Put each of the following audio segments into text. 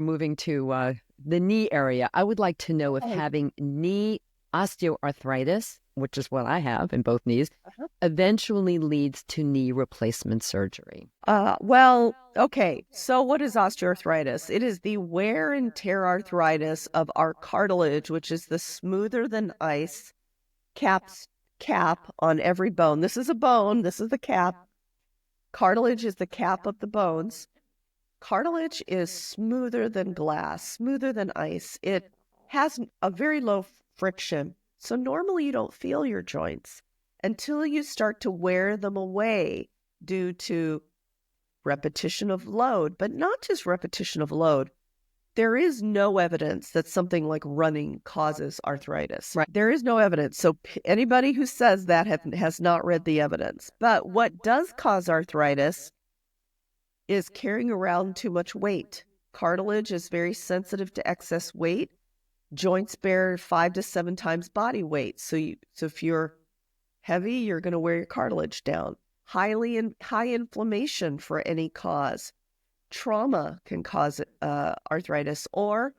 moving to the knee area, I would like to know if having knee osteoarthritis, which is what I have in both knees, eventually leads to knee replacement surgery. Well, okay. So what is osteoarthritis? It is the wear and tear arthritis of our cartilage, which is the smoother than ice cap on every bone. This is a bone. This is the cap. Cartilage is the cap of the bones. Cartilage is smoother than glass, smoother than ice. It has a very low friction. So normally you don't feel your joints until you start to wear them away due to repetition of load, but not just repetition of load. There is no evidence that something like running causes arthritis. Right. There is no evidence. So anybody who says that has not read the evidence. But what does cause arthritis is carrying around too much weight. Cartilage is very sensitive to excess weight. Joints bear 5 to 7 times body weight. So if you're heavy, you're going to wear your cartilage down. High inflammation for any cause. Trauma can cause arthritis. Or,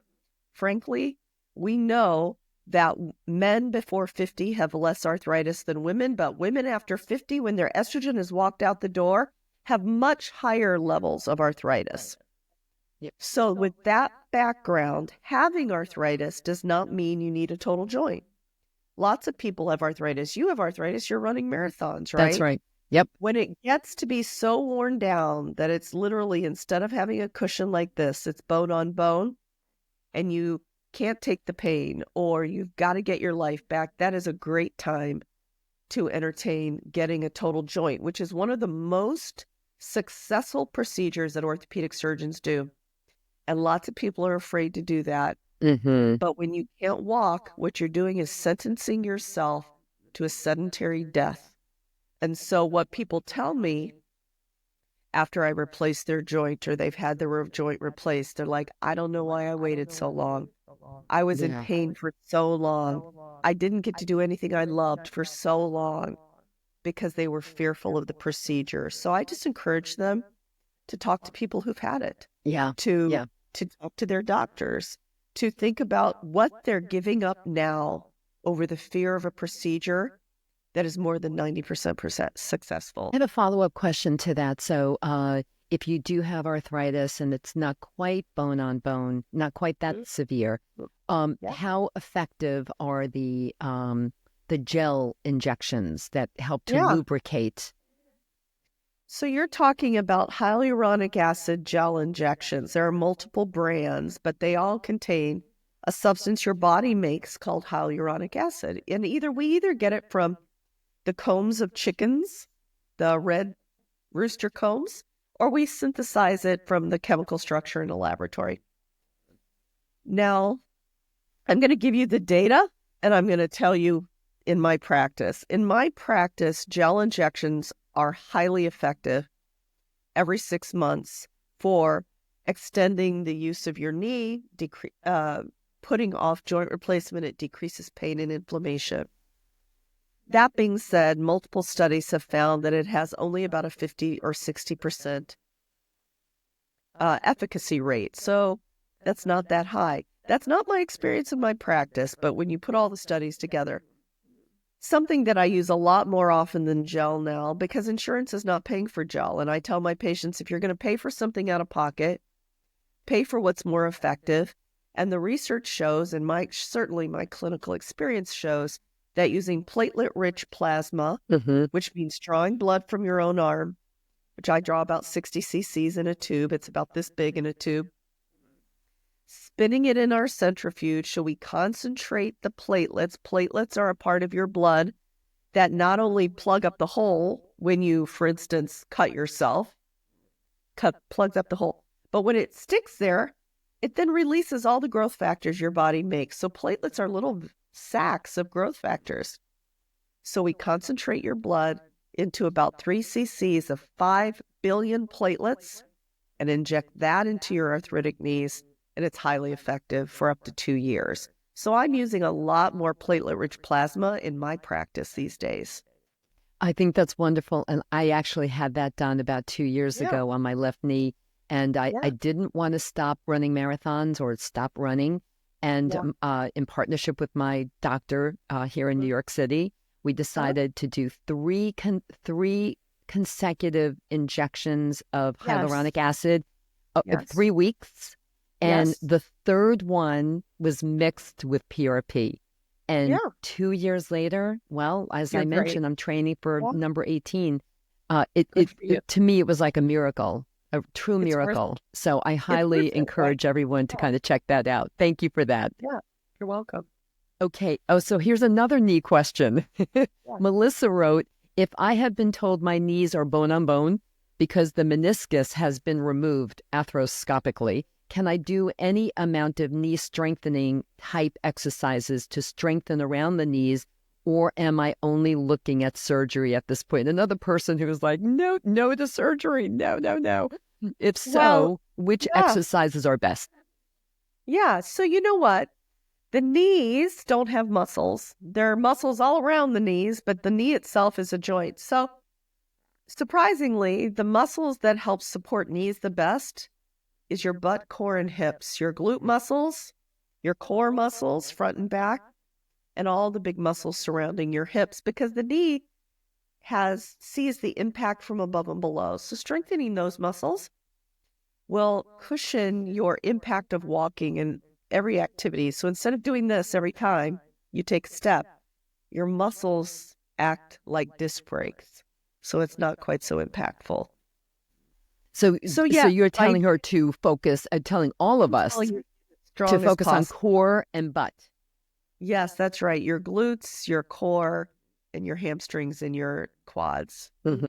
frankly, we know that men before 50 have less arthritis than women, but women after 50, when their estrogen has walked out the door, have much higher levels of arthritis. Yep. So with that background, having arthritis does not mean you need a total joint. Lots of people have arthritis. You have arthritis, you're running marathons, right? That's right. Yep. When it gets to be so worn down that it's literally, instead of having a cushion like this, it's bone on bone, and you can't take the pain, or you've got to get your life back, that is a great time to entertain getting a total joint, which is one of the most successful procedures that orthopedic surgeons do. And lots of people are afraid to do that. Mm-hmm. But when you can't walk, what you're doing is sentencing yourself to a sedentary death. And so what people tell me after I replace their joint or they've had their joint replaced, they're like, I don't know why I waited so long. I was in pain for so long. I didn't get to do anything I loved for so long because they were fearful of the procedure. So I just encourage them to talk to people who've had it. To talk to their doctors, to think about what they're giving up now over the fear of a procedure that is more than 90% successful. I have a follow-up question to that. So if you do have arthritis and it's not quite bone on bone, not quite that severe, how effective are the gel injections that help to lubricate? So you're talking about hyaluronic acid gel injections. There are multiple brands, but they all contain a substance your body makes called hyaluronic acid. And we either get it from the combs of chickens, the red rooster combs, or we synthesize it from the chemical structure in a laboratory. Now, I'm going to give you the data, and I'm going to tell you in my practice. In my practice, gel injections are highly effective every 6 months for extending the use of your knee, putting off joint replacement. It decreases pain and inflammation. That being said, multiple studies have found that it has only about a 50 or 60% efficacy rate. So that's not that high. That's not my experience in my practice, but when you put all the studies together, something that I use a lot more often than gel now, because insurance is not paying for gel. And I tell my patients, if you're going to pay for something out of pocket, pay for what's more effective. And the research shows, and certainly my clinical experience shows, that using platelet-rich plasma, which means drawing blood from your own arm, which I draw about 60 cc's in a tube. It's about this big in a tube. Spinning it in our centrifuge, so we concentrate the platelets. Platelets are a part of your blood that not only plug up the hole when you, for instance, cut yourself, plugs up the hole, but when it sticks there, it then releases all the growth factors your body makes. So platelets are little sacks of growth factors. So we concentrate your blood into about 3 cc's of 5 billion platelets and inject that into your arthritic knees, and it's highly effective for up to 2 years. So I'm using a lot more platelet-rich plasma in my practice these days. I think that's wonderful. And I actually had that done about 2 years ago on my left knee. And I Yeah. didn't want to stop running marathons or stop running. And in partnership with my doctor here in New York City, we decided to do three consecutive injections of hyaluronic acid, 3 weeks. And the third one was mixed with PRP. And 2 years later, well, as I mentioned, I'm training for number 18. To me, it was like a miracle, a true miracle. So I highly encourage everyone to kind of check that out. Thank you for that. Yeah, you're welcome. Okay. Oh, so here's another knee question. Melissa wrote, if I have been told my knees are bone on bone because the meniscus has been removed arthroscopically, can I do any amount of knee strengthening type exercises to strengthen around the knees, or am I only looking at surgery at this point? Another person who was like, no to surgery. No. If so, which exercises are best? Yeah. So you know what? The knees don't have muscles. There are muscles all around the knees, but the knee itself is a joint. So surprisingly, the muscles that help support knees the best is your butt, core, and hips, your glute muscles, your core muscles, front and back, and all the big muscles surrounding your hips, because the knee sees the impact from above and below. So strengthening those muscles will cushion your impact of walking and every activity. So instead of doing this every time you take a step, your muscles act like disc brakes. So it's not quite so impactful. So you're telling her to focus, telling all of us to focus on core and butt. Yes, that's right. Your glutes, your core, and your hamstrings and your quads. Mm-hmm.